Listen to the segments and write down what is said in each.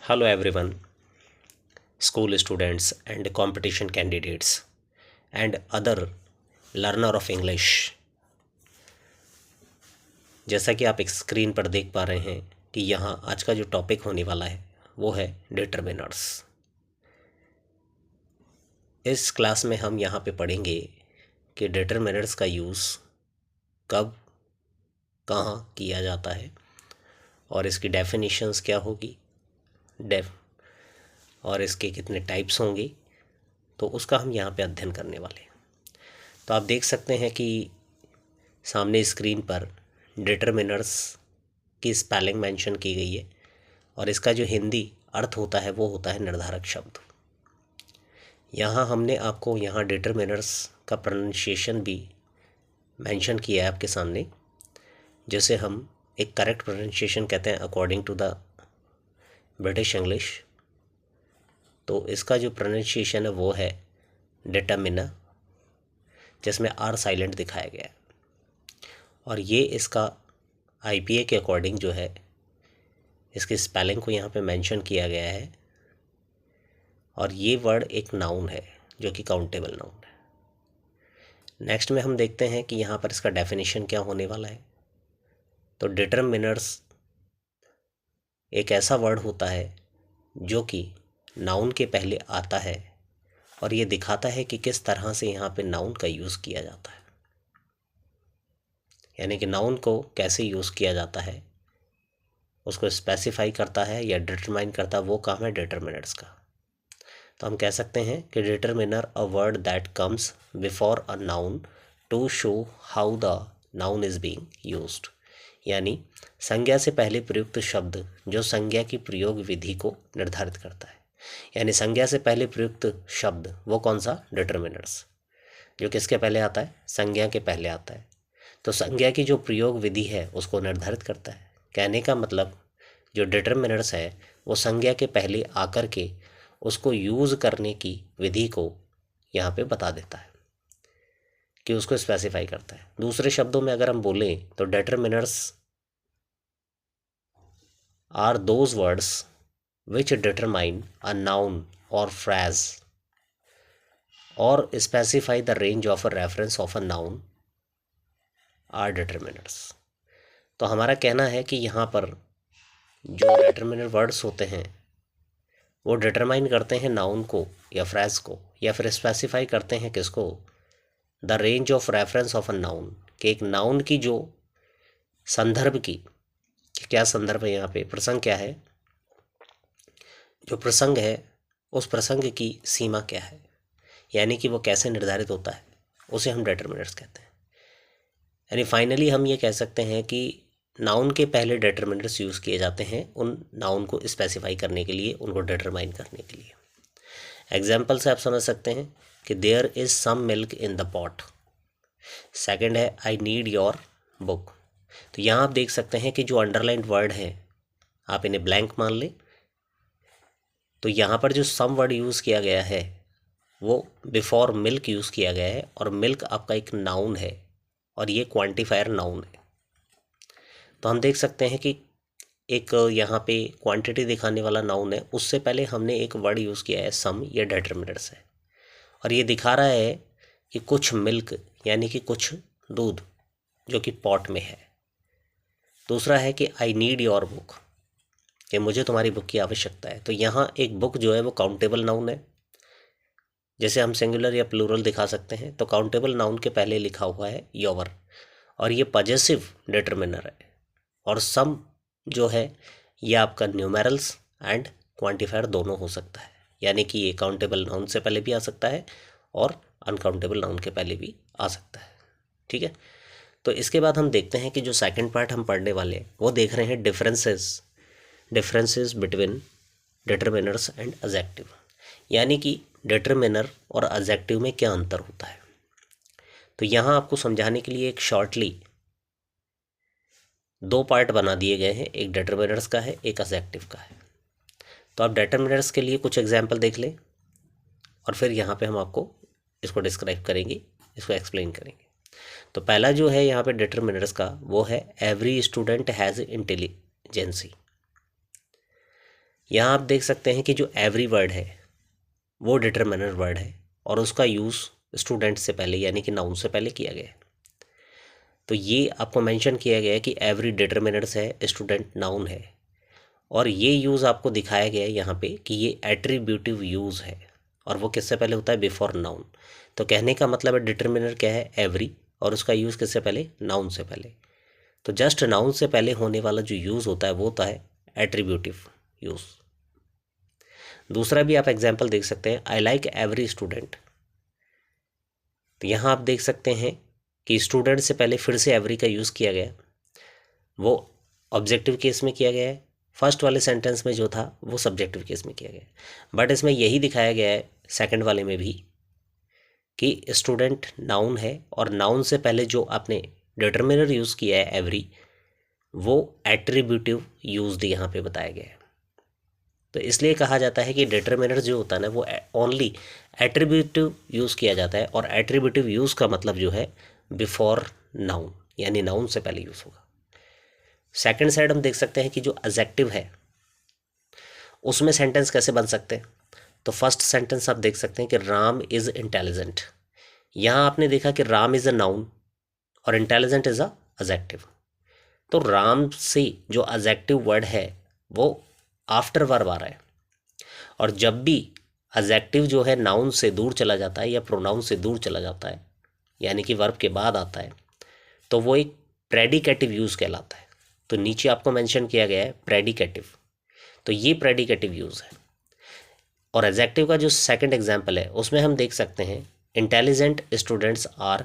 Hello everyone, school students and competition candidates and other learner of English। जैसा कि आप एक स्क्रीन पर देख पा रहे हैं कि यहाँ आज का जो टॉपिक होने वाला है वो है डिटरमिनर्स। इस क्लास में हम यहाँ पे पढ़ेंगे कि डिटरमिनर्स का यूज़ कब कहाँ किया जाता है और इसकी डेफिनेशंस क्या होगी और इसके कितने टाइप्स होंगे, तो उसका हम यहाँ पे अध्ययन करने वाले हैं। तो आप देख सकते हैं कि सामने स्क्रीन पर डिटरमिनर्स की स्पेलिंग मेंशन की गई है और इसका जो हिंदी अर्थ होता है वो होता है निर्धारक शब्द। यहाँ हमने आपको यहाँ डिटरमिनर्स का प्रोनाउंसिएशन भी मेंशन किया है आपके सामने, जैसे हम एक करेक्ट प्रोनाउंसिएशन कहते हैं according to the British English. तो इसका जो प्रोनाउंसिएशन है वो है डिटरमिनर, जिसमें आर साइलेंट दिखाया गया है और ये इसका आईपीए के अकॉर्डिंग जो है इसकी स्पेलिंग को यहाँ पे मेंशन किया गया है और ये वर्ड एक नाउन है जो कि काउंटेबल नाउन है। नेक्स्ट में हम देखते हैं कि यहाँ पर इसका डेफिनेशन क्या होने वाला है। तो डिटरमिनर्स एक ऐसा वर्ड होता है जो कि नाउन के पहले आता है और ये दिखाता है कि किस तरह से यहाँ पे नाउन का यूज़ किया जाता है, यानी कि नाउन को कैसे यूज़ किया जाता है उसको स्पेसिफाई करता है या डिटरमाइन करता है, वो काम है डिटरमिनर्स का। तो हम कह सकते हैं कि determiner a word that comes before a noun to show how the noun is being used, यानी संज्ञा से पहले प्रयुक्त शब्द जो संज्ञा की प्रयोग विधि को निर्धारित करता है। यानी संज्ञा से पहले प्रयुक्त शब्द वो कौन सा, डिटरमिनर्स, जो किसके पहले आता है, संज्ञा के पहले आता है। तो संज्ञा की जो प्रयोग विधि है उसको निर्धारित करता है। कहने का मतलब जो डिटरमिनर्स है वो संज्ञा के पहले आकर के उसको यूज़ करने की विधि को यहाँ पे बता देता है कि उसको स्पेसिफाई करता है। दूसरे शब्दों में अगर हम बोलें तो determiners are those words which determine a noun और फ्रेज और specify the range of a reference of a noun are determiners. तो हमारा कहना है कि यहाँ पर जो डिटरमिनर वर्ड्स होते हैं वो डिटरमाइन करते हैं नाउन को या फ्रेज को, या फिर स्पेसिफाई करते हैं किसको, the range of reference of a noun, कि एक नाउन की जो संदर्भ की, कि क्या संदर्भ है, यहाँ पे प्रसंग क्या है, जो प्रसंग है उस प्रसंग की सीमा क्या है, यानी कि वो कैसे निर्धारित होता है, उसे हम डिटरमिनर्स कहते हैं। यानी फाइनली हम ये कह सकते हैं कि नाउन के पहले डिटरमिनर्स यूज़ किए जाते हैं उन नाउन को स्पेसिफाई करने के लिए, उनको डिटरमाइन करने के लिए। एग्जाम्पल से आप समझ सकते हैं कि there is some milk in the pot. Second है आई नीड योर बुक। तो यहाँ आप देख सकते हैं कि जो अंडरलाइंड वर्ड है आप इन्हें ब्लैंक मान लें। तो यहाँ पर जो सम वर्ड यूज़ किया गया है वो बिफोर मिल्क यूज़ किया गया है और मिल्क आपका एक नाउन है और ये क्वांटिफायर नाउन है। तो हम देख सकते हैं कि एक यहाँ पे क्वांटिटी दिखाने वाला नाउन है, उससे पहले हमने एक वर्ड यूज़ किया है सम, ये डिटरमिनर्स है और ये दिखा रहा है कि कुछ मिल्क यानी कि कुछ दूध जो कि पॉट में है। दूसरा है कि आई नीड योर बुक, कि मुझे तुम्हारी बुक की आवश्यकता है। तो यहाँ एक बुक जो है वो काउंटेबल नाउन है, जैसे हम सिंगुलर या प्लूरल दिखा सकते हैं। तो काउंटेबल नाउन के पहले लिखा हुआ है योर और ये पॉजेसिव डिटरमिनर है। और सम जो है ये आपका न्यूमेरल्स एंड क्वांटिफायर दोनों हो सकता है, यानी कि ये काउंटेबल नाउन से पहले भी आ सकता है और अनकाउंटेबल नाउन के पहले भी आ सकता है। ठीक है, तो इसके बाद हम देखते हैं कि जो सेकंड पार्ट हम पढ़ने वाले हैं वो देख रहे हैं differences between determiners and adjective, यानी कि डिटरमिनर और एडजेक्टिव में क्या अंतर होता है। तो यहाँ आपको समझाने के लिए एक शॉर्टली दो पार्ट बना दिए गए हैं, एक डिटरमिनर्स का है, एक एडजेक्टिव का है। तो आप डिटरमिनर्स के लिए कुछ एग्जाम्पल देख लें और फिर यहाँ पे हम आपको इसको डिस्क्राइब करेंगे, इसको एक्सप्लेन करेंगे। तो पहला जो है यहाँ पे डिटरमिनर्स का वो है एवरी स्टूडेंट हैज़ इंटेलिजेंसी। यहाँ आप देख सकते हैं कि जो एवरी वर्ड है वो डिटरमिनर वर्ड है और उसका यूज़ स्टूडेंट से पहले यानी कि नाउन से पहले किया गया है। तो ये आपको मेंशन किया गया है कि एवरी डिटरमिनर्स है, स्टूडेंट नाउन है, और ये यूज़ आपको दिखाया गया है यहाँ पे कि ये एट्रीब्यूटिव यूज़ है और वो किससे पहले होता है, बिफोर नाउन। तो कहने का मतलब है डिटरमिनर क्या है, एवरी, और उसका यूज़ किससे पहले, नाउन से पहले। तो जस्ट नाउन से पहले होने वाला जो यूज़ होता है वो होता है एट्रीब्यूटिव यूज़। दूसरा भी आप एग्जाम्पल देख सकते हैं, आई लाइक एवरी स्टूडेंट। तो यहाँ आप देख सकते हैं कि स्टूडेंट से पहले फिर से एवरी का यूज़ किया गया, वो ऑब्जेक्टिव केस में किया गया है, फर्स्ट वाले सेंटेंस में जो था वो सब्जेक्टिव केस में किया गया, बट इसमें यही दिखाया गया है सेकंड वाले में भी कि स्टूडेंट नाउन है और नाउन से पहले जो आपने डिटरमिनर यूज़ किया है एवरी, वो एट्रीब्यूटिव यूज्ड यहाँ पे बताया गया है। तो इसलिए कहा जाता है कि डिटरमिनर जो होता है ना वो ओनली एट्रीब्यूटिव यूज़ किया जाता है, और एट्रीब्यूटिव यूज़ का मतलब जो है बिफोर नाउन, यानी नाउन से पहले यूज़ होगा। सेकंड साइड हम देख सकते हैं कि जो एडजेक्टिव है उसमें सेंटेंस कैसे बन सकते हैं। तो फर्स्ट सेंटेंस आप देख सकते हैं कि राम इज़ इंटेलिजेंट। यहाँ आपने देखा कि राम इज़ अ नाउन और इंटेलिजेंट इज़ अ एडजेक्टिव। तो राम से जो एडजेक्टिव वर्ड है वो आफ्टर वर्ब आ रहा है, और जब भी एडजेक्टिव जो है नाउन से दूर चला जाता है या प्रोनाउन से दूर चला जाता है यानी कि वर्ब के बाद आता है, तो वो एक प्रेडिकेटिव यूज़ कहलाता है। तो नीचे आपको मेंशन किया गया है प्रेडिकेटिव, तो ये प्रेडिकेटिव यूज़ है। और एडजेक्टिव का जो सेकंड एग्जांपल है उसमें हम देख सकते हैं इंटेलिजेंट स्टूडेंट्स आर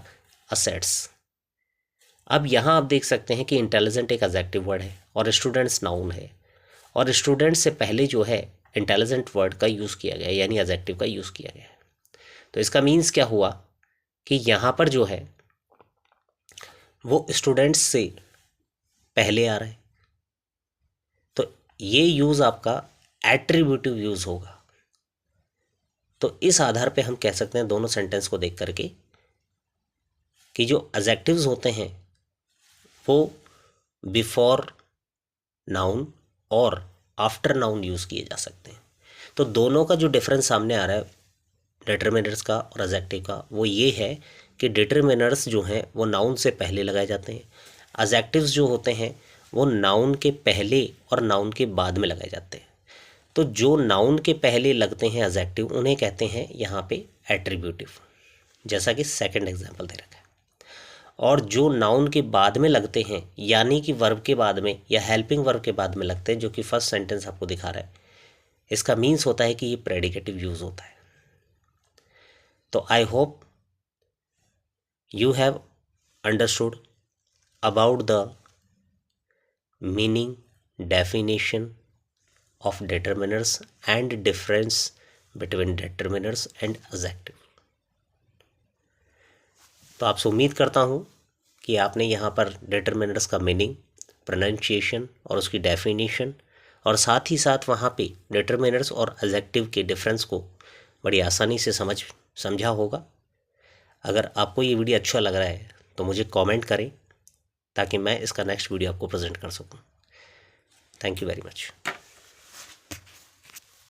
असेट्स। अब यहाँ आप देख सकते हैं कि इंटेलिजेंट एक एडजेक्टिव वर्ड है और स्टूडेंट्स नाउन है, और स्टूडेंट से पहले जो है इंटेलिजेंट वर्ड का यूज़ किया गया यानी एडजेक्टिव का यूज़ किया गया है। तो इसका मीन्स क्या हुआ कि यहाँ पर जो है वो स्टूडेंट्स से पहले आ रहा है, तो ये यूज़ आपका एट्रीब्यूटिव यूज़ होगा। तो इस आधार पे हम कह सकते हैं दोनों सेंटेंस को देख करके कि जो एडजेक्टिव्स होते हैं वो बिफोर नाउन और आफ्टर नाउन यूज़ किए जा सकते हैं। तो दोनों का जो डिफरेंस सामने आ रहा है डिटरमिनर्स का और एडजेक्टिव का, वो ये है कि डिटरमिनर्स जो हैं वो नाउन से पहले लगाए जाते हैं, एडजेक्टिव्स जो होते हैं वो नाउन के पहले और नाउन के बाद में लगाए जाते हैं। तो जो नाउन के पहले लगते हैं एडजेक्टिव उन्हें कहते हैं यहाँ पे एट्रीब्यूटिव, जैसा कि सेकंड एग्जांपल दे रखा है। और जो नाउन के बाद में लगते हैं यानी कि वर्ब के बाद में या हेल्पिंग वर्ब के बाद में लगते हैं, जो कि फर्स्ट सेंटेंस आपको दिखा रहा है, इसका मीन्स होता है कि ये प्रेडिकेटिव यूज होता है। तो I hope you have understood about the meaning, definition of determiners and difference between determiners and adjective। तो आपसे उम्मीद करता हूँ कि आपने यहाँ पर डिटरमिनर्स का मीनिंग, प्रोनाउंसिएशन और उसकी डेफिनेशन और साथ ही साथ वहाँ पे डिटरमिनर्स और एडजेक्टिव के डिफरेंस को बड़ी आसानी से समझा होगा। अगर आपको ये वीडियो अच्छा लग रहा है तो मुझे कमेंट करें ताकि मैं इसका नेक्स्ट वीडियो आपको प्रेजेंट कर सकूँ। Thank you very much.